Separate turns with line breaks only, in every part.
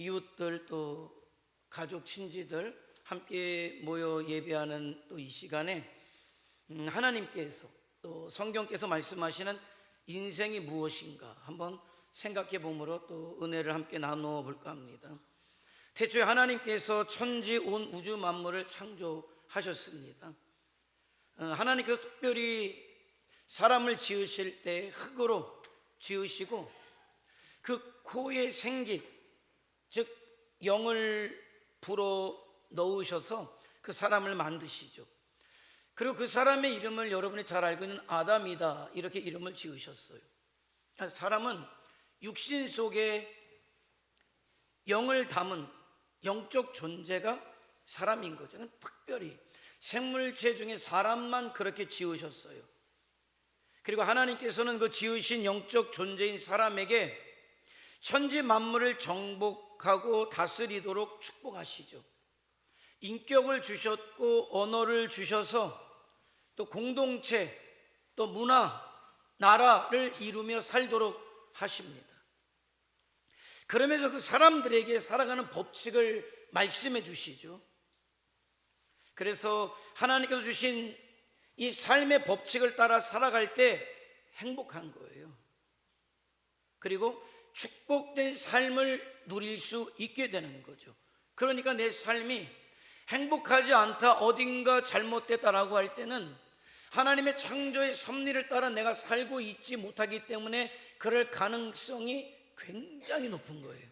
이웃들 또 가족 친지들 함께 모여 예배하는 또 이 시간에 하나님께서 또 성경께서 말씀하시는 인생이 무엇인가 한번 생각해 보므로 또 은혜를 함께 나누어 볼까 합니다. 태초에 하나님께서 천지 온 우주 만물을 창조하셨습니다. 하나님께서 특별히 사람을 지으실 때 흙으로 지으시고 그 코에 생기 즉 영을 불어 넣으셔서 그 사람을 만드시죠. 그리고 그 사람의 이름을 여러분이 잘 알고 있는 아담이다 이렇게 이름을 지으셨어요. 사람은 육신 속에 영을 담은 영적 존재가 사람인 거죠. 특별히 생물체 중에 사람만 그렇게 지으셨어요. 그리고 하나님께서는 그 지으신 영적 존재인 사람에게 천지 만물을 정복하고 다스리도록 축복하시죠. 인격을 주셨고 언어를 주셔서 또 공동체 또 문화 나라를 이루며 살도록 하십니다. 그러면서 그 사람들에게 살아가는 법칙을 말씀해 주시죠. 그래서 하나님께서 주신 이 삶의 법칙을 따라 살아갈 때 행복한 거예요. 그리고 축복된 삶을 누릴 수 있게 되는 거죠. 그러니까 내 삶이 행복하지 않다, 어딘가 잘못됐다라고 할 때는 하나님의 창조의 섭리를 따라 내가 살고 있지 못하기 때문에 그럴 가능성이 굉장히 높은 거예요.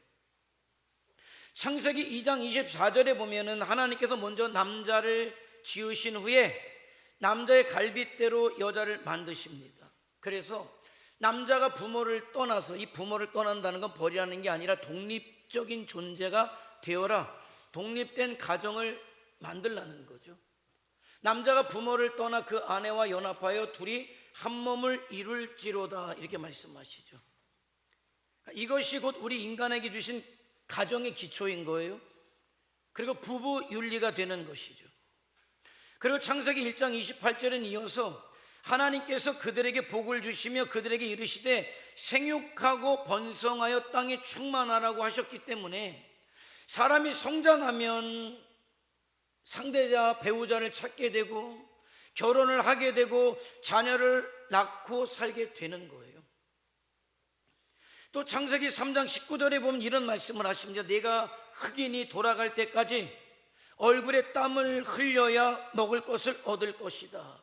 창세기 2장 24절에 보면은 하나님께서 먼저 남자를 지으신 후에 남자의 갈빗대로 여자를 만드십니다. 그래서 남자가 부모를 떠나서, 이 부모를 떠난다는 건 버리라는 게 아니라 독립적인 존재가 되어라, 독립된 가정을 만들라는 거죠. 남자가 부모를 떠나 그 아내와 연합하여 둘이 한 몸을 이룰지로다 이렇게 말씀하시죠. 이것이 곧 우리 인간에게 주신 가정의 기초인 거예요. 그리고 부부 윤리가 되는 것이죠. 그리고 창세기 1장 28절은 이어서 하나님께서 그들에게 복을 주시며 그들에게 이르시되 생육하고 번성하여 땅에 충만하라고 하셨기 때문에 사람이 성장하면 상대자, 배우자를 찾게 되고 결혼을 하게 되고 자녀를 낳고 살게 되는 거예요. 또 창세기 3장 19절에 보면 이런 말씀을 하십니다. 내가 흑인이 돌아갈 때까지 얼굴에 땀을 흘려야 먹을 것을 얻을 것이다.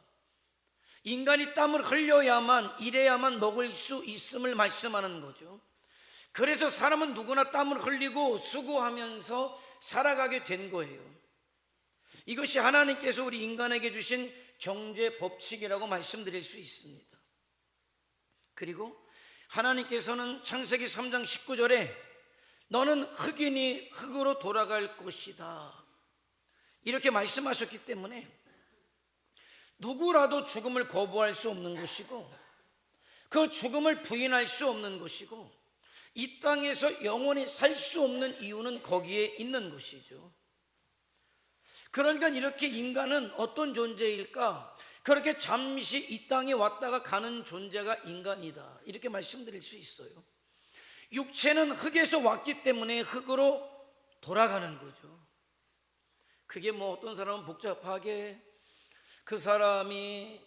인간이 땀을 흘려야만, 일해야만 먹을 수 있음을 말씀하는 거죠. 그래서 사람은 누구나 땀을 흘리고 수고하면서 살아가게 된 거예요. 이것이 하나님께서 우리 인간에게 주신 경제 법칙이라고 말씀드릴 수 있습니다. 그리고 하나님께서는 창세기 3장 19절에 너는 흑인이 흑으로 돌아갈 것이다 이렇게 말씀하셨기 때문에 누구라도 죽음을 거부할 수 없는 것이고 그 죽음을 부인할 수 없는 것이고 이 땅에서 영원히 살 수 없는 이유는 거기에 있는 것이죠. 그러니까 이렇게 인간은 어떤 존재일까? 그렇게 잠시 이 땅에 왔다가 가는 존재가 인간이다 이렇게 말씀드릴 수 있어요. 육체는 흙에서 왔기 때문에 흙으로 돌아가는 거죠. 그게 뭐 어떤 사람은 복잡하게 그 사람이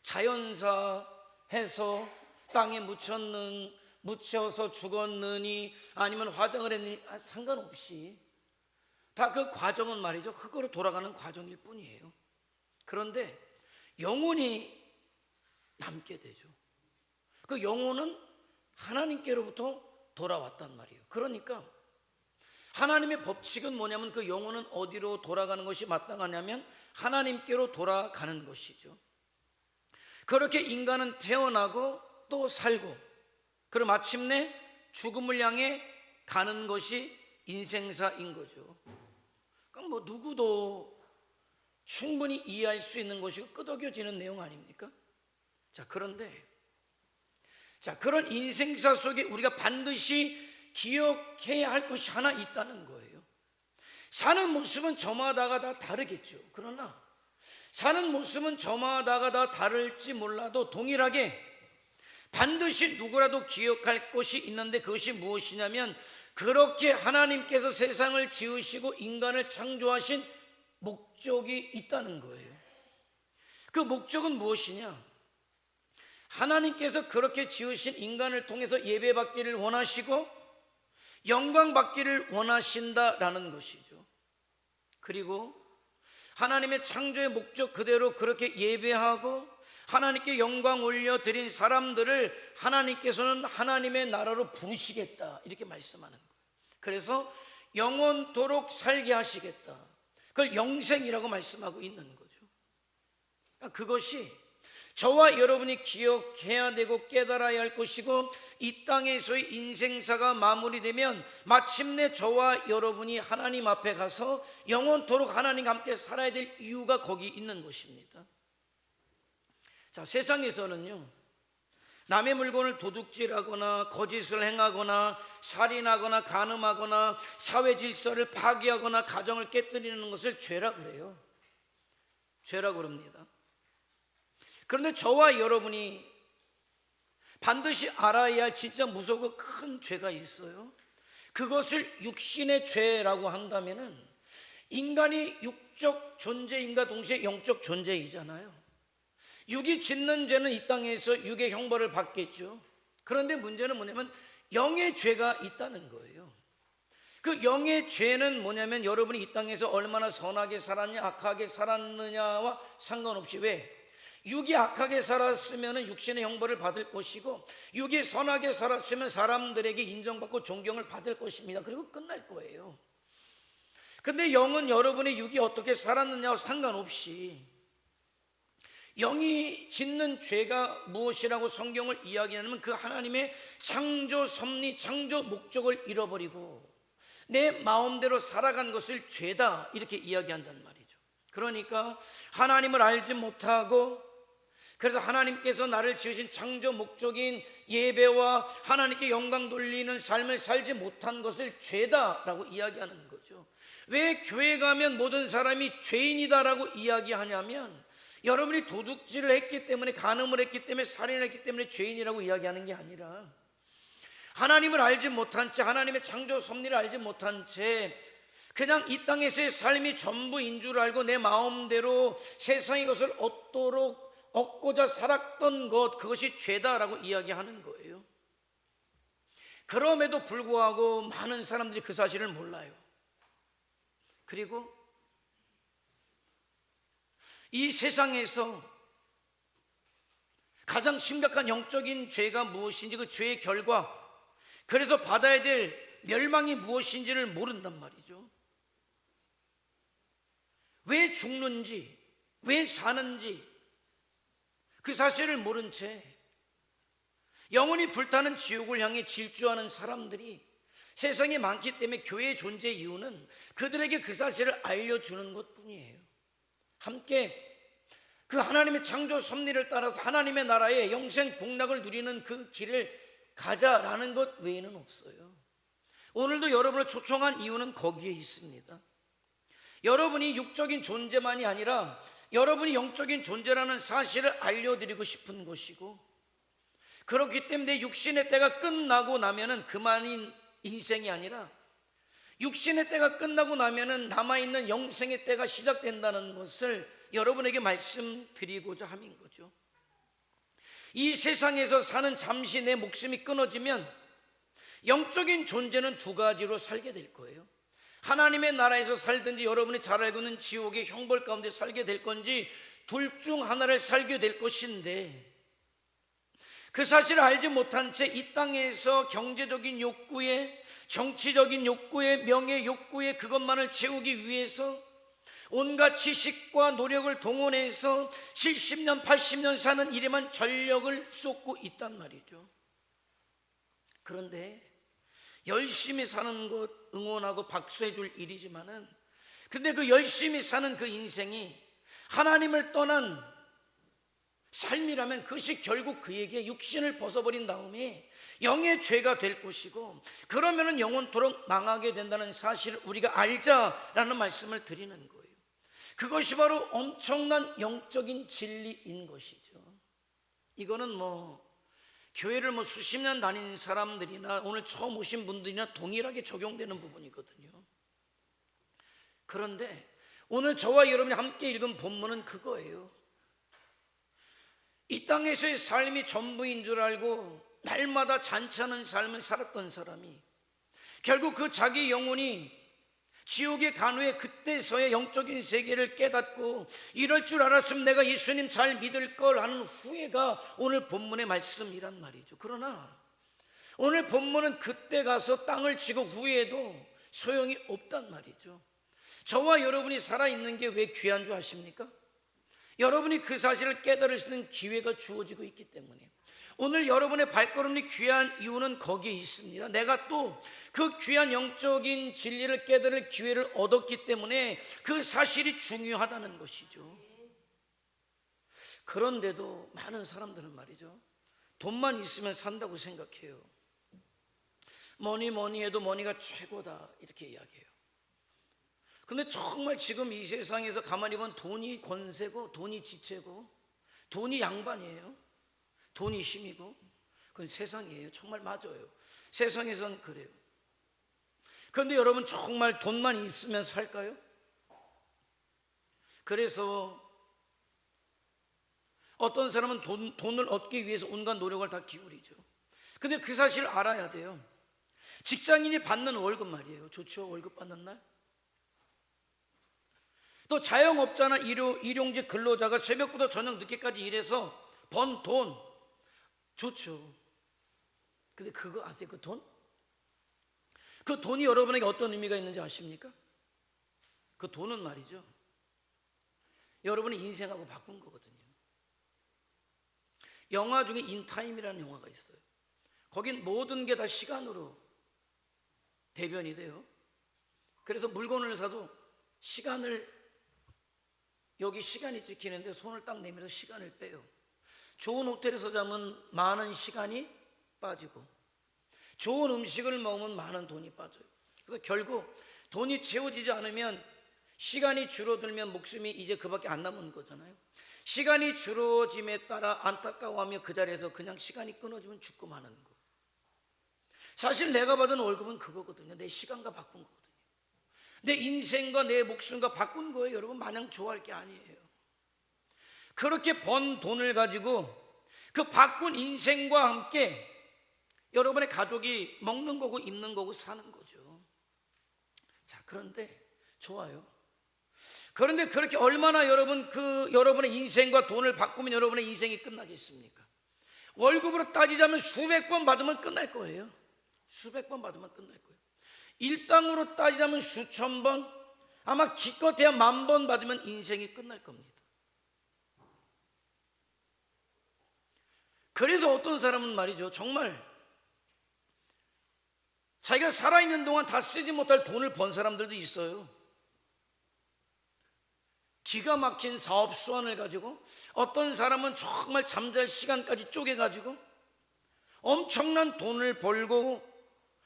자연사 해서 땅에 묻혀서 죽었느니 아니면 화장을 했느니 상관없이 다 그 과정은 말이죠 흙으로 돌아가는 과정일 뿐이에요. 그런데 영혼이 남게 되죠. 그 영혼은 하나님께로부터 돌아왔단 말이에요. 그러니까 하나님의 법칙은 뭐냐면 그 영혼은 어디로 돌아가는 것이 마땅하냐면 하나님께로 돌아가는 것이죠. 그렇게 인간은 태어나고 또 살고 그리고 마침내 죽음을 향해 가는 것이 인생사인 거죠. 그럼 뭐 누구도 충분히 이해할 수 있는 것이고 끄덕여지는 내용 아닙니까? 그런데 그런 인생사 속에 우리가 반드시 기억해야 할 것이 하나 있다는 거예요. 사는 모습은 저마다가 다 다르겠죠. 그러나 사는 모습은 저마다가 다 다를지 몰라도 동일하게 반드시 누구라도 기억할 것이 있는데 그것이 무엇이냐면 그렇게 하나님께서 세상을 지으시고 인간을 창조하신 목적이 있다는 거예요. 그 목적은 무엇이냐? 하나님께서 그렇게 지으신 인간을 통해서 예배받기를 원하시고 영광받기를 원하신다라는 것이죠. 그리고 하나님의 창조의 목적 그대로 그렇게 예배하고 하나님께 영광 올려드린 사람들을 하나님께서는 하나님의 나라로 부르시겠다 이렇게 말씀하는 거예요. 그래서 영원토록 살게 하시겠다, 그걸 영생이라고 말씀하고 있는 거죠. 그것이 저와 여러분이 기억해야 되고 깨달아야 할 것이고, 이 땅에서의 인생사가 마무리되면 마침내 저와 여러분이 하나님 앞에 가서 영원토록 하나님과 함께 살아야 될 이유가 거기 있는 것입니다. 자, 세상에서는요, 남의 물건을 도둑질하거나 거짓을 행하거나 살인하거나 간음하거나 사회 질서를 파괴하거나 가정을 깨뜨리는 것을 죄라 그래요. 죄라 그럽니다. 그런데 저와 여러분이 반드시 알아야 할 진짜 무섭고 큰 죄가 있어요. 그것을 육신의 죄라고 한다면은, 인간이 육적 존재임과 동시에 영적 존재이잖아요. 육이 짓는 죄는 이 땅에서 육의 형벌을 받겠죠. 그런데 문제는 뭐냐면 영의 죄가 있다는 거예요. 그 영의 죄는 뭐냐면 여러분이 이 땅에서 얼마나 선하게 살았냐 악하게 살았느냐와 상관없이, 왜? 육이 악하게 살았으면 육신의 형벌을 받을 것이고, 육이 선하게 살았으면 사람들에게 인정받고 존경을 받을 것입니다. 그리고 끝날 거예요. 근데 영은 여러분의 육이 어떻게 살았느냐와 상관없이 영이 짓는 죄가 무엇이라고 성경을 이야기하냐면 그 하나님의 창조 섭리, 창조 목적을 잃어버리고 내 마음대로 살아간 것을 죄다 이렇게 이야기한단 말이죠. 그러니까 하나님을 알지 못하고, 그래서 하나님께서 나를 지으신 창조 목적인 예배와 하나님께 영광 돌리는 삶을 살지 못한 것을 죄다라고 이야기하는 거죠. 왜 교회 가면 모든 사람이 죄인이다라고 이야기하냐면, 여러분이 도둑질을 했기 때문에, 간음을 했기 때문에, 살인을 했기 때문에 죄인이라고 이야기하는 게 아니라, 하나님을 알지 못한 채, 하나님의 창조 섭리를 알지 못한 채 그냥 이 땅에서의 삶이 전부인 줄 알고 내 마음대로 세상의 것을 얻고자 살았던 것, 그것이 죄다라고 이야기하는 거예요. 그럼에도 불구하고 많은 사람들이 그 사실을 몰라요. 그리고 이 세상에서 가장 심각한 영적인 죄가 무엇인지, 그 죄의 결과, 그래서 받아야 될 멸망이 무엇인지를 모른단 말이죠. 왜 죽는지, 왜 사는지 그 사실을 모른 채 영원히 불타는 지옥을 향해 질주하는 사람들이 세상에 많기 때문에 교회의 존재 이유는 그들에게 그 사실을 알려주는 것뿐이에요. 함께 그 하나님의 창조 섭리를 따라서 하나님의 나라의 영생 복락을 누리는 그 길을 가자라는 것 외에는 없어요. 오늘도 여러분을 초청한 이유는 거기에 있습니다. 여러분이 육적인 존재만이 아니라 여러분이 영적인 존재라는 사실을 알려드리고 싶은 것이고, 그렇기 때문에 육신의 때가 끝나고 나면은 그만인 인생이 아니라, 육신의 때가 끝나고 나면은 남아있는 영생의 때가 시작된다는 것을 여러분에게 말씀드리고자 함인 거죠. 이 세상에서 사는 잠시 내 목숨이 끊어지면 영적인 존재는 두 가지로 살게 될 거예요. 하나님의 나라에서 살든지 여러분이 잘 알고 있는 지옥의 형벌 가운데 살게 될 건지, 둘 중 하나를 살게 될 것인데, 그 사실을 알지 못한 채 이 땅에서 경제적인 욕구에, 정치적인 욕구에, 명예 욕구에 그것만을 채우기 위해서 온갖 지식과 노력을 동원해서 70년, 80년 사는 일에만 전력을 쏟고 있단 말이죠. 그런데 열심히 사는 것 응원하고 박수해 줄 일이지만은, 근데 그 열심히 사는 그 인생이 하나님을 떠난 삶이라면 그것이 결국 그에게 육신을 벗어버린 다음에 영의 죄가 될 것이고, 그러면은 영원토록 망하게 된다는 사실을 우리가 알자라는 말씀을 드리는 거예요. 그것이 바로 엄청난 영적인 진리인 것이죠. 이거는 교회를 뭐 수십 년 다닌 사람들이나 오늘 처음 오신 분들이나 동일하게 적용되는 부분이거든요. 그런데 오늘 저와 여러분이 함께 읽은 본문은 그거예요. 이 땅에서의 삶이 전부인 줄 알고 날마다 잔치하는 삶을 살았던 사람이 결국 그 자기 영혼이 지옥의 간후에 그때서야 영적인 세계를 깨닫고 이럴 줄 알았으면 내가 예수님 잘 믿을 걸 하는 후회가 오늘 본문의 말씀이란 말이죠. 그러나 오늘 본문은 그때 가서 땅을 치고 후회해도 소용이 없단 말이죠. 저와 여러분이 살아있는 게 왜 귀한 줄 아십니까? 여러분이 그 사실을 깨달을 수 있는 기회가 주어지고 있기 때문에 오늘 여러분의 발걸음이 귀한 이유는 거기에 있습니다. 내가 또 그 귀한 영적인 진리를 깨달을 기회를 얻었기 때문에 그 사실이 중요하다는 것이죠. 그런데도 많은 사람들은 말이죠, 돈만 있으면 산다고 생각해요. 뭐니 해도 머니가 최고다 이렇게 이야기해요. 근데 정말 지금 이 세상에서 가만히 보면 돈이 권세고 돈이 지체고 돈이 양반이에요. 돈이 힘이고 그건 세상이에요. 정말 맞아요. 세상에선 그래요. 그런데 여러분 정말 돈만 있으면 살까요? 그래서 어떤 사람은 돈을 얻기 위해서 온갖 노력을 다 기울이죠. 근데 그 사실을 알아야 돼요. 직장인이 받는 월급 말이에요. 좋죠? 월급 받는 날. 또 자영업자나 일용직 근로자가 새벽부터 저녁 늦게까지 일해서 번 돈 좋죠. 근데 그거 아세요? 그 돈? 그 돈이 여러분에게 어떤 의미가 있는지 아십니까? 그 돈은 말이죠, 여러분의 인생하고 바꾼 거거든요. 영화 중에 인타임이라는 영화가 있어요. 거긴 모든 게 다 시간으로 대변이 돼요. 그래서 물건을 사도 시간을, 여기 시간이 찍히는데 손을 딱 내밀어서 시간을 빼요. 좋은 호텔에서 자면 많은 시간이 빠지고 좋은 음식을 먹으면 많은 돈이 빠져요. 그래서 결국 돈이 채워지지 않으면 시간이 줄어들면 목숨이 이제 그밖에 안 남은 거잖아요. 시간이 줄어짐에 따라 안타까워하며 그 자리에서 그냥 시간이 끊어지면 죽고 마는 거. 사실 내가 받은 월급은 그거거든요. 내 시간과 바꾼 거거든요. 내 인생과 내 목숨과 바꾼 거예요. 여러분 마냥 좋아할 게 아니에요. 그렇게 번 돈을 가지고 그 바꾼 인생과 함께 여러분의 가족이 먹는 거고 입는 거고 사는 거죠. 자, 그런데 좋아요. 그런데 그렇게 얼마나 여러분의 인생과 돈을 바꾸면 여러분의 인생이 끝나겠습니까? 월급으로 따지자면 수백 번 받으면 끝날 거예요. 수백 번 받으면 끝날 거예요. 일당으로 따지자면 수천 번, 아마 기껏해야 10,000번 받으면 인생이 끝날 겁니다. 그래서 어떤 사람은 말이죠, 정말 자기가 살아있는 동안 다 쓰지 못할 돈을 번 사람들도 있어요. 기가 막힌 사업 수완을 가지고 어떤 사람은 정말 잠잘 시간까지 쪼개가지고 엄청난 돈을 벌고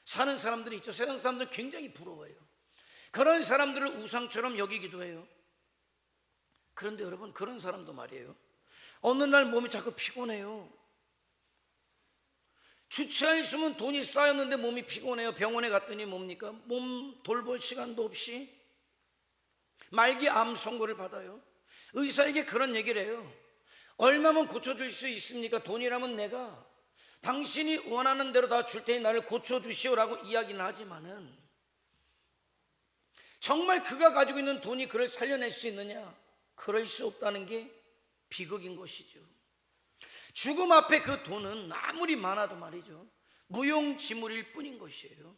사는 사람들이 있죠. 세상 사람들 굉장히 부러워요. 그런 사람들을 우상처럼 여기기도 해요. 그런데 여러분, 그런 사람도 말이에요, 어느 날 몸이 자꾸 피곤해요. 주체에 있으면 돈이 쌓였는데 몸이 피곤해요. 병원에 갔더니 뭡니까? 몸 돌볼 시간도 없이 말기 암 선고를 받아요. 의사에게 그런 얘기를 해요. 얼마면 고쳐줄 수 있습니까? 돈이라면 내가 당신이 원하는 대로 다 줄 테니 나를 고쳐주시오라고 이야기는 하지만은 정말 그가 가지고 있는 돈이 그를 살려낼 수 있느냐? 그럴 수 없다는 게 비극인 것이죠. 죽음 앞에 그 돈은 아무리 많아도 말이죠, 무용지물일 뿐인 것이에요.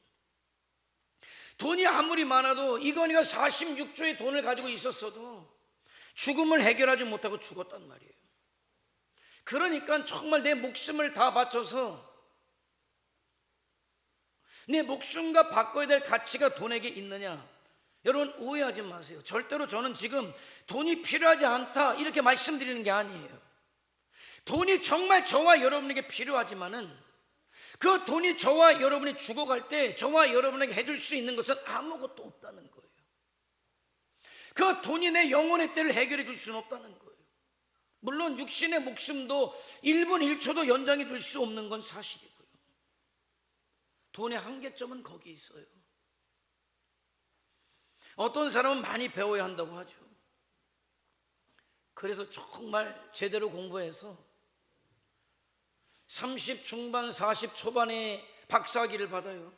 돈이 아무리 많아도 이건희가 46조의 돈을 가지고 있었어도 죽음을 해결하지 못하고 죽었단 말이에요. 그러니까 정말 내 목숨을 다 바쳐서 내 목숨과 바꿔야 될 가치가 돈에게 있느냐? 여러분 오해하지 마세요. 절대로 저는 지금 돈이 필요하지 않다 이렇게 말씀드리는 게 아니에요. 돈이 정말 저와 여러분에게 필요하지만은 그 돈이 저와 여러분이 죽어갈 때 저와 여러분에게 해줄 수 있는 것은 아무것도 없다는 거예요. 그 돈이 내 영혼의 때를 해결해 줄 수는 없다는 거예요. 물론 육신의 목숨도 1분 1초도 연장이 될 수 없는 건 사실이고요. 돈의 한계점은 거기 있어요. 어떤 사람은 많이 배워야 한다고 하죠. 그래서 정말 제대로 공부해서 30 중반 40 초반에 박사학위를 받아요.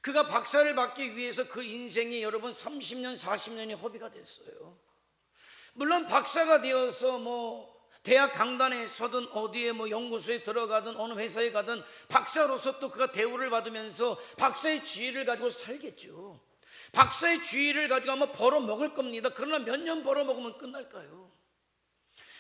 그가 박사를 받기 위해서 그 인생이 여러분 30년 40년이 허비가 됐어요. 물론 박사가 되어서 대학 강단에 서든 어디에 연구소에 들어가든 어느 회사에 가든 박사로서 또 그가 대우를 받으면서 박사의 지위를 가지고 살겠죠. 박사의 지위를 가지고 아마 벌어먹을 겁니다. 그러나 몇 년 벌어먹으면 끝날까요?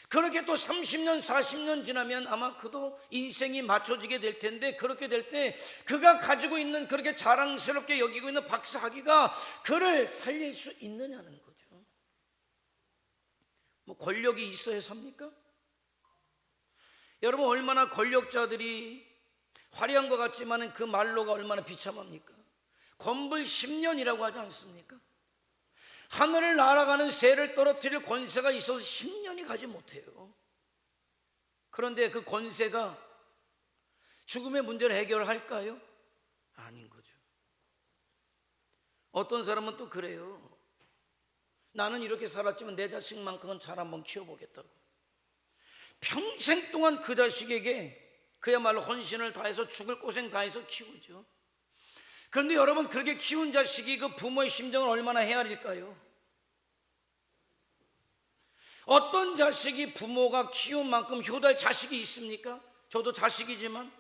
그렇게 또 30년 40년 지나면 아마 그도 인생이 맞춰지게 될 텐데, 그렇게 될 때 그가 가지고 있는 그렇게 자랑스럽게 여기고 있는 박사학위가 그를 살릴 수 있느냐는 거죠. 권력이 있어야 삽니까? 여러분, 얼마나 권력자들이 화려한 것 같지만 그 말로가 얼마나 비참합니까? 건불 10년이라고 하지 않습니까? 하늘을 날아가는 새를 떨어뜨릴 권세가 있어도 10년이 가지 못해요. 그런데 그 권세가 죽음의 문제를 해결할까요? 아닌 거죠. 어떤 사람은 또 그래요. 나는 이렇게 살았지만 내 자식만큼은 잘 한번 키워보겠다고. 평생 동안 그 자식에게 그야말로 헌신을 다해서 죽을 고생 다해서 키우죠. 그런데 여러분, 그렇게 키운 자식이 그 부모의 심정을 얼마나 헤아릴까요? 어떤 자식이 부모가 키운 만큼 효도할 자식이 있습니까? 저도 자식이지만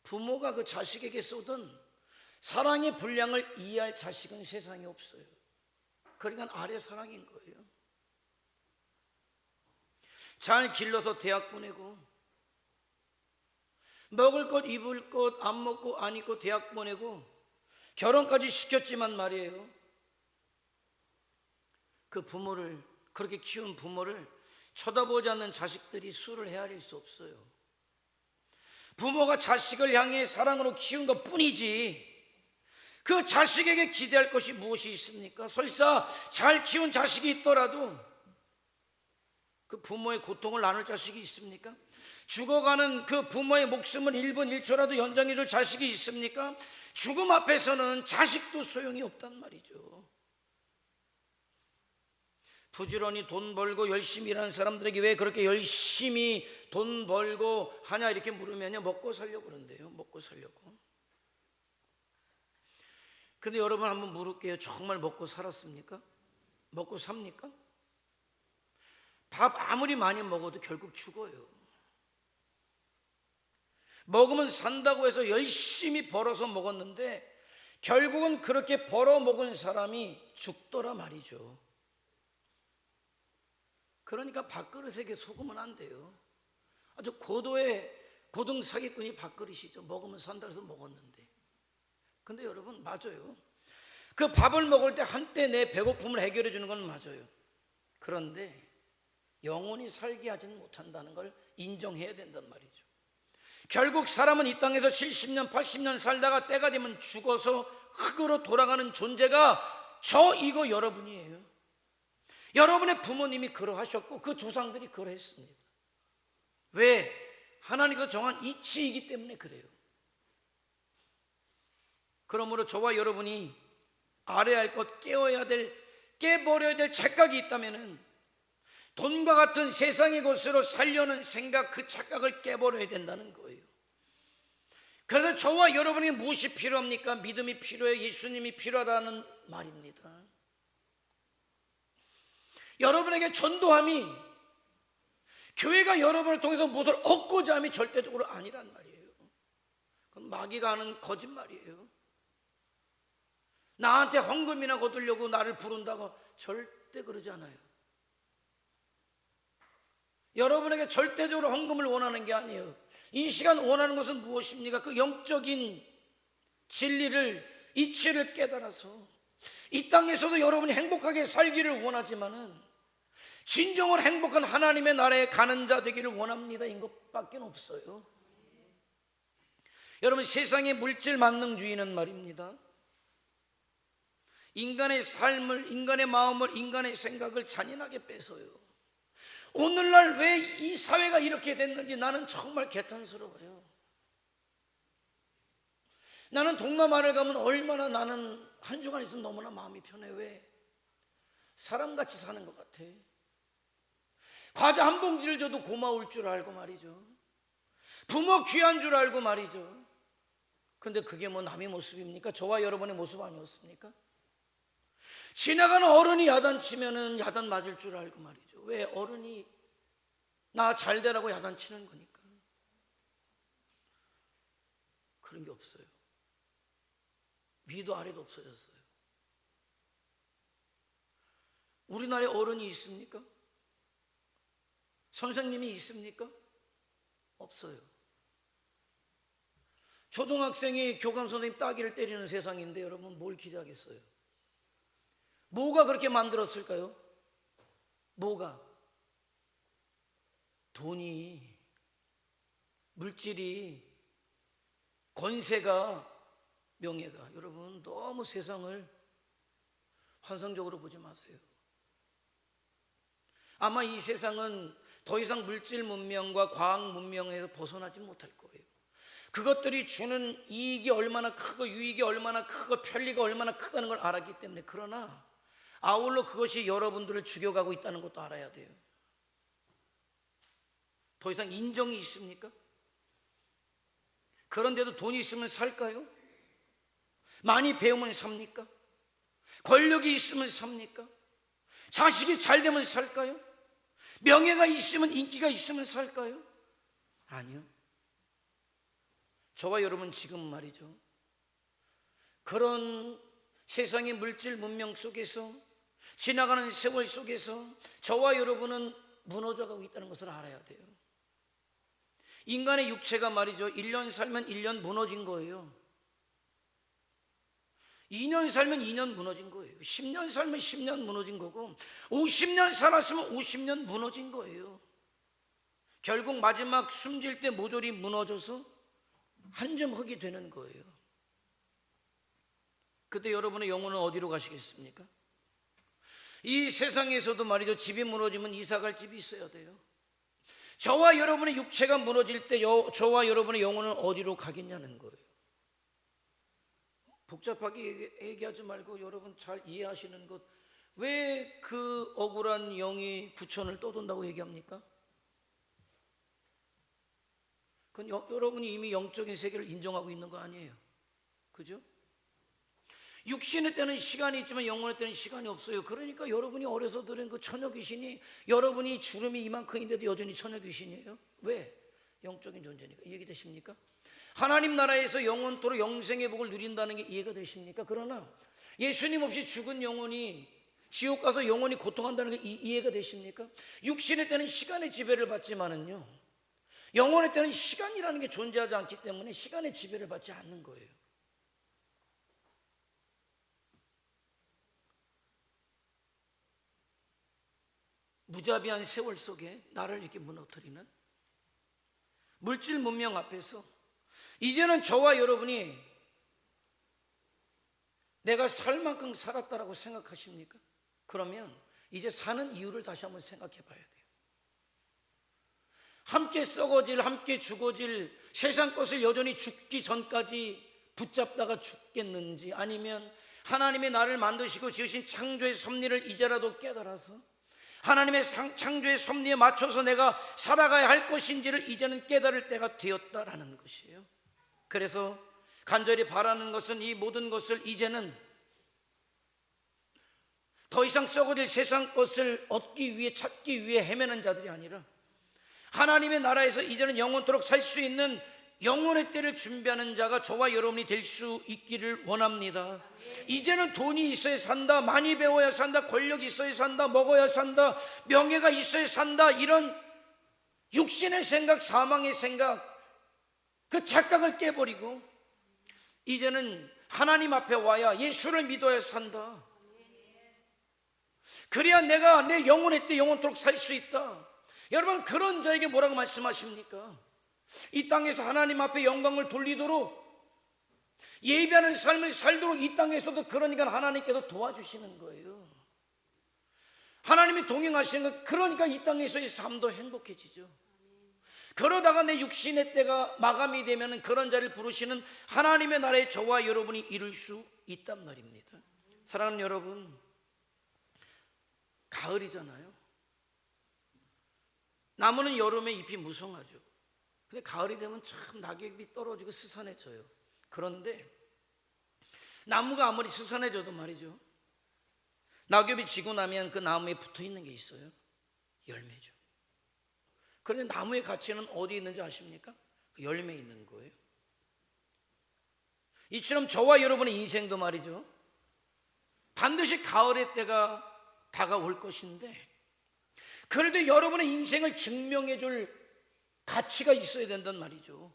부모가 그 자식에게 쏟은 사랑의 분량을 이해할 자식은 세상에 없어요. 그러니까 아래 사랑인 거예요. 잘 길러서 대학 보내고, 먹을 것 입을 것 안 먹고 안 입고 대학 보내고, 결혼까지 시켰지만 말이에요, 그 부모를, 그렇게 키운 부모를 쳐다보지 않는 자식들이 수를 헤아릴 수 없어요. 부모가 자식을 향해 사랑으로 키운 것 뿐이지 그 자식에게 기대할 것이 무엇이 있습니까? 설사 잘 키운 자식이 있더라도 그 부모의 고통을 나눌 자식이 있습니까? 죽어가는 그 부모의 목숨을 1분 1초라도 연장해 줄 자식이 있습니까? 죽음 앞에서는 자식도 소용이 없단 말이죠. 부지런히 돈 벌고 열심히 일하는 사람들에게 왜 그렇게 열심히 돈 벌고 하냐 이렇게 물으면요, 먹고 살려고 그런대요. 먹고 살려고. 근데 여러분, 한번 물을게요. 정말 먹고 살았습니까? 먹고 삽니까? 밥 아무리 많이 먹어도 결국 죽어요. 먹으면 산다고 해서 열심히 벌어서 먹었는데 결국은 그렇게 벌어 먹은 사람이 죽더라 말이죠. 그러니까 밥그릇에게 속으면 안 돼요. 아주 고도의 고등 사기꾼이 밥그릇이죠. 먹으면 산다 해서 먹었는데. 근데 여러분, 맞아요. 그 밥을 먹을 때 한때 내 배고픔을 해결해 주는 건 맞아요. 그런데 영원히 살게 하지는 못한다는 걸 인정해야 된단 말이죠. 결국 사람은 이 땅에서 70년 80년 살다가 때가 되면 죽어서 흙으로 돌아가는 존재가 이거 여러분이에요. 여러분의 부모님이 그러하셨고 그 조상들이 그러했습니다. 왜? 하나님께서 정한 이치이기 때문에 그래요. 그러므로 저와 여러분이 알아야 할 것, 깨어야 될, 깨버려야 될 착각이 있다면 돈과 같은 세상의 것으로 살려는 생각, 그 착각을 깨버려야 된다는 거예요. 그래서 저와 여러분이 무엇이 필요합니까? 믿음이 필요해요. 예수님이 필요하다는 말입니다. 여러분에게 전도함이, 교회가 여러분을 통해서 무엇을 얻고자 함이 절대적으로 아니란 말이에요. 그건 마귀가 하는 거짓말이에요. 나한테 헌금이나 거두려고 나를 부른다고 절대 그러지 않아요. 여러분에게 절대적으로 헌금을 원하는 게 아니에요. 이 시간 원하는 것은 무엇입니까? 그 영적인 진리를, 이치를 깨달아서 이 땅에서도 여러분이 행복하게 살기를 원하지만은 진정으로 행복한 하나님의 나라에 가는 자 되기를 원합니다. 인 것밖에 없어요. 여러분, 세상의 물질 만능주의는 말입니다, 인간의 삶을, 인간의 마음을, 인간의 생각을 잔인하게 뺏어요. 오늘날 왜 이 사회가 이렇게 됐는지 나는 정말 개탄스러워요. 나는 동남아를 가면 얼마나 나는 한 주간 있으면 너무나 마음이 편해. 왜? 사람같이 사는 것 같아. 과자 한 봉지를 줘도 고마울 줄 알고 말이죠. 부모 귀한 줄 알고 말이죠. 근데 그게 뭐 남의 모습입니까? 저와 여러분의 모습 아니었습니까? 지나가는 어른이 야단치면은 야단 맞을 줄 알고 말이죠. 왜? 어른이 나 잘 되라고 야단치는 거니까. 그런 게 없어요. 위도 아래도 없어졌어요. 우리나라에 어른이 있습니까? 선생님이 있습니까? 없어요. 초등학생이 교감 선생님 따귀를 때리는 세상인데 여러분 뭘 기대하겠어요? 뭐가 그렇게 만들었을까요? 뭐가? 돈이, 물질이, 권세가, 명예가. 여러분 너무 세상을 환상적으로 보지 마세요. 아마 이 세상은 더 이상 물질 문명과 과학 문명에서 벗어나지 못할 거예요. 그것들이 주는 이익이 얼마나 크고 유익이 얼마나 크고 편리가 얼마나 크다는 걸 알았기 때문에. 그러나 아울러 그것이 여러분들을 죽여가고 있다는 것도 알아야 돼요. 더 이상 인정이 있습니까? 그런데도 돈이 있으면 살까요? 많이 배우면 삽니까? 권력이 있으면 삽니까? 자식이 잘 되면 살까요? 명예가 있으면, 인기가 있으면 살까요? 아니요. 저와 여러분 지금 말이죠, 그런 세상의 물질 문명 속에서, 지나가는 세월 속에서 저와 여러분은 무너져가고 있다는 것을 알아야 돼요. 인간의 육체가 말이죠, 1년 살면 1년 무너진 거예요. 2년 살면 2년 무너진 거예요. 10년 살면 10년 무너진 거고, 50년 살았으면 50년 무너진 거예요. 결국 마지막 숨질 때 모조리 무너져서 한 점 흙이 되는 거예요. 그때 여러분의 영혼은 어디로 가시겠습니까? 이 세상에서도 말이죠, 집이 무너지면 이사갈 집이 있어야 돼요. 저와 여러분의 육체가 무너질 때 저와 여러분의 영혼은 어디로 가겠냐는 거예요. 복잡하게 얘기하지 말고 여러분 잘 이해하시는 것, 왜 그 억울한 영이 구천을 떠돈다고 얘기합니까? 그건 여러분이 이미 영적인 세계를 인정하고 있는 거 아니에요. 그죠? 육신의 때는 시간이 있지만 영혼의 때는 시간이 없어요. 그러니까 여러분이 어려서 들은 그 처녀 귀신이, 여러분이 주름이 이만큼인데도 여전히 처녀 귀신이에요. 왜? 영적인 존재니까. 이해가 되십니까? 하나님 나라에서 영원토록 영생의 복을 누린다는 게 이해가 되십니까? 그러나 예수님 없이 죽은 영혼이 지옥 가서 영원히 고통한다는 게 이해가 되십니까? 육신의 때는 시간의 지배를 받지만은요, 영혼의 때는 시간이라는 게 존재하지 않기 때문에 시간의 지배를 받지 않는 거예요. 무자비한 세월 속에 나를 이렇게 무너뜨리는 물질 문명 앞에서 이제는 저와 여러분이 내가 살 만큼 살았다라고 생각하십니까? 그러면 이제 사는 이유를 다시 한번 생각해 봐야 돼요. 함께 썩어질, 함께 죽어질 세상 것을 여전히 죽기 전까지 붙잡다가 죽겠는지, 아니면 하나님의 나를 만드시고 지으신 창조의 섭리를 이제라도 깨달아서 하나님의 창조의 섭리에 맞춰서 내가 살아가야 할 것인지를 이제는 깨달을 때가 되었다라는 것이에요. 그래서 간절히 바라는 것은 이 모든 것을 이제는 더 이상 썩어질 세상 것을 얻기 위해, 찾기 위해 헤매는 자들이 아니라 하나님의 나라에서 이제는 영원토록 살 수 있는 영혼의 때를 준비하는 자가 저와 여러분이 될 수 있기를 원합니다. 이제는 돈이 있어야 산다, 많이 배워야 산다, 권력이 있어야 산다, 먹어야 산다, 명예가 있어야 산다, 이런 육신의 생각, 사망의 생각, 그 착각을 깨버리고 이제는 하나님 앞에 와야, 예수를 믿어야 산다. 그래야 내가 내 영혼의 때 영원토록 살 수 있다. 여러분, 그런 자에게 뭐라고 말씀하십니까? 이 땅에서 하나님 앞에 영광을 돌리도록 예배하는 삶을 살도록 이 땅에서도 그러니까 하나님께서 도와주시는 거예요. 하나님이 동행하시는 거, 그러니까 이 땅에서의 삶도 행복해지죠. 그러다가 내 육신의 때가 마감이 되면 그런 자를 부르시는 하나님의 나라에 저와 여러분이 이룰 수 있단 말입니다. 사랑하는 여러분, 가을이잖아요. 나무는 여름에 잎이 무성하죠. 근데 가을이 되면 참 낙엽이 떨어지고 스산해져요. 그런데 나무가 아무리 스산해져도 말이죠, 낙엽이 지고 나면 그 나무에 붙어 있는 게 있어요. 열매죠. 그런데 나무의 가치는 어디 있는지 아십니까? 그 열매에 있는 거예요. 이처럼 저와 여러분의 인생도 말이죠, 반드시 가을의 때가 다가올 것인데, 그래도 여러분의 인생을 증명해 줄 가치가 있어야 된단 말이죠.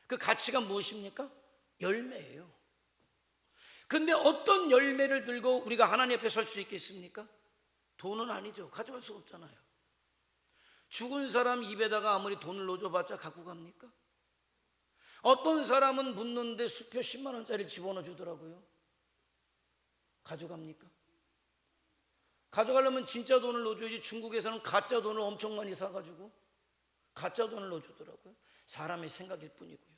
그 가치가 무엇입니까? 열매예요. 근데 어떤 열매를 들고 우리가 하나님 앞에 설 수 있겠습니까? 돈은 아니죠. 가져갈 수 없잖아요. 죽은 사람 입에다가 아무리 돈을 넣어줘봤자 갖고 갑니까? 어떤 사람은 묻는데 수표 10만 원짜리 집어넣어 주더라고요. 가져갑니까? 가져가려면 진짜 돈을 넣어줘야지. 중국에서는 가짜 돈을 엄청 많이 사가지고 가짜 돈을 넣어주더라고요. 사람의 생각일 뿐이고요.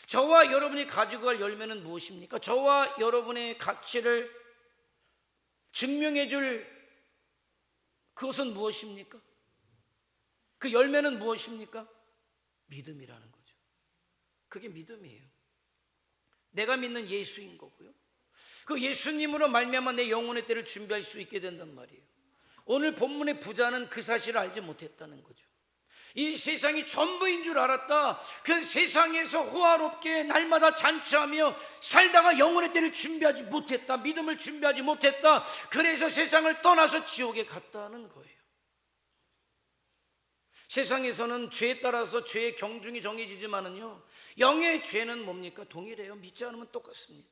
저와 여러분이 가지고 갈 열매는 무엇입니까? 저와 여러분의 가치를 증명해 줄 그것은 무엇입니까? 그 열매는 무엇입니까? 믿음이라는 거죠. 그게 믿음이에요. 내가 믿는 예수인 거고요. 그 예수님으로 말미암아 내 영혼의 때를 준비할 수 있게 된단 말이에요. 오늘 본문의 부자는 그 사실을 알지 못했다는 거죠. 이 세상이 전부인 줄 알았다. 그 세상에서 호화롭게 날마다 잔치하며 살다가 영혼의 때를 준비하지 못했다. 믿음을 준비하지 못했다. 그래서 세상을 떠나서 지옥에 갔다는 거예요. 세상에서는 죄에 따라서 죄의 경중이 정해지지만은요, 영의 죄는 뭡니까? 동일해요. 믿지 않으면 똑같습니다.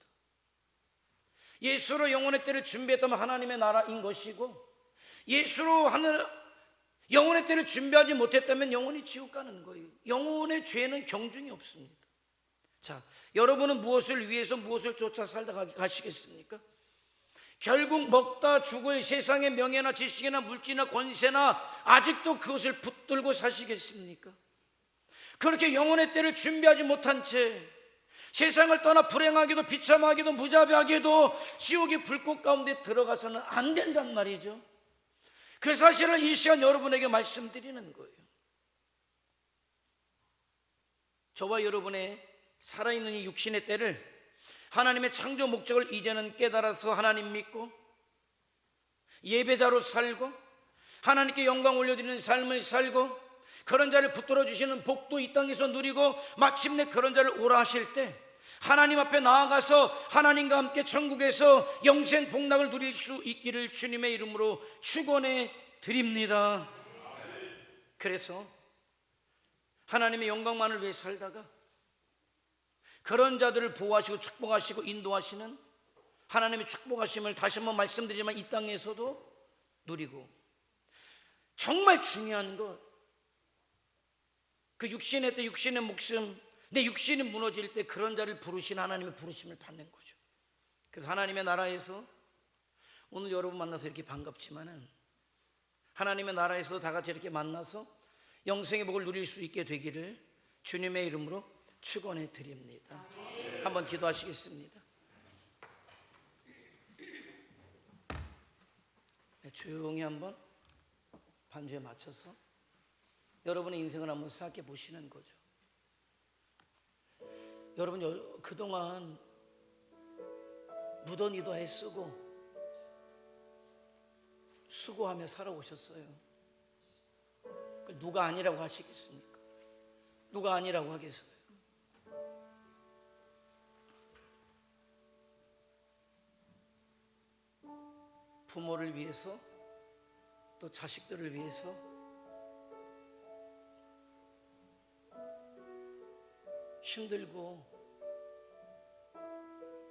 예수로 영혼의 때를 준비했다면 하나님의 나라인 것이고, 예수로 영혼의 때를 준비하지 못했다면 영혼이 지옥 가는 거예요. 영혼의 죄는 경중이 없습니다. 자, 여러분은 무엇을 위해서 무엇을 쫓아 살다 가시겠습니까? 결국 먹다 죽을 세상의 명예나 지식이나 물질이나 권세나 아직도 그것을 붙들고 사시겠습니까? 그렇게 영혼의 때를 준비하지 못한 채 세상을 떠나 불행하게도 비참하게도 무자비하게도 지옥의 불꽃 가운데 들어가서는 안 된단 말이죠. 그 사실을 이 시간 여러분에게 말씀드리는 거예요. 저와 여러분의 살아있는 이 육신의 때를, 하나님의 창조 목적을 이제는 깨달아서 하나님 믿고 예배자로 살고 하나님께 영광 올려드리는 삶을 살고 그런 자를 붙들어 주시는 복도 이 땅에서 누리고 마침내 그런 자를 오라 하실 때 하나님 앞에 나아가서 하나님과 함께 천국에서 영생 복락을 누릴 수 있기를 주님의 이름으로 축원해 드립니다. 그래서 하나님의 영광만을 위해 살다가 그런 자들을 보호하시고 축복하시고 인도하시는 하나님의 축복하심을 다시 한번 말씀드리지만 이 땅에서도 누리고, 정말 중요한 것, 그 육신의 때 육신의 목숨, 내 육신이 무너질 때 그런 자를 부르신 하나님의 부르심을 받는 거죠. 그래서 하나님의 나라에서 오늘 여러분 만나서 이렇게 반갑지만은 하나님의 나라에서 다 같이 이렇게 만나서 영생의 복을 누릴 수 있게 되기를 주님의 이름으로 축원해 드립니다. 한번 기도하시겠습니다. 네, 조용히 한번 반주에 맞춰서 여러분의 인생을 한번 생각해 보시는 거죠. 여러분 그동안 무던히도 애쓰고 수고하며 살아오셨어요. 누가 아니라고 하시겠습니까? 누가 아니라고 하겠어요? 부모를 위해서 또 자식들을 위해서 힘들고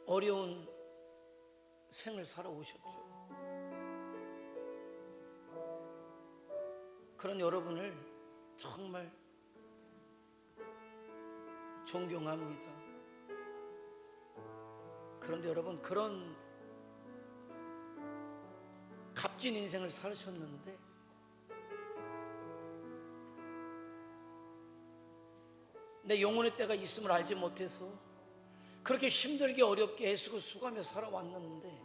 어려운 생을 살아오셨죠. 그런 여러분을 정말 존경합니다. 그런데 여러분, 그런 값진 인생을 사셨는데 내 영혼의 때가 있음을 알지 못해서 그렇게 힘들게 어렵게 애쓰고 수고하며 살아왔는데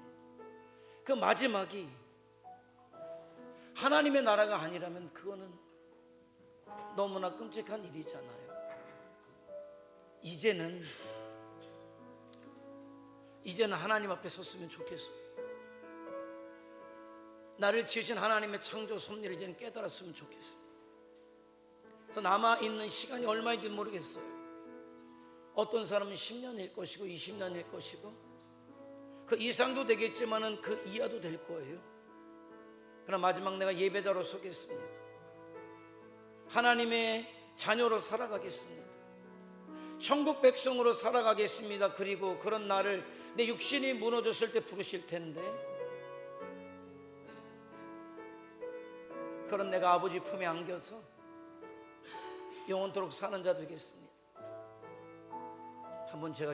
그 마지막이 하나님의 나라가 아니라면 그거는 너무나 끔찍한 일이잖아요. 이제는 하나님 앞에 섰으면 좋겠어요. 나를 지으신 하나님의 창조 섭리를 이제는 깨달았으면 좋겠어요. 그래서 남아있는 시간이 얼마인지 모르겠어요. 어떤 사람은 10년일 것이고 20년일 것이고 그 이상도 되겠지만은 그 이하도 될 거예요. 그러나 마지막 내가 예배자로 서겠습니다. 하나님의 자녀로 살아가겠습니다. 천국 백성으로 살아가겠습니다. 그리고 그런 날을 내 육신이 무너졌을 때 부르실 텐데 그런 내가 아버지 품에 안겨서 영원토록 사는 자 되겠습니다. 한번 제가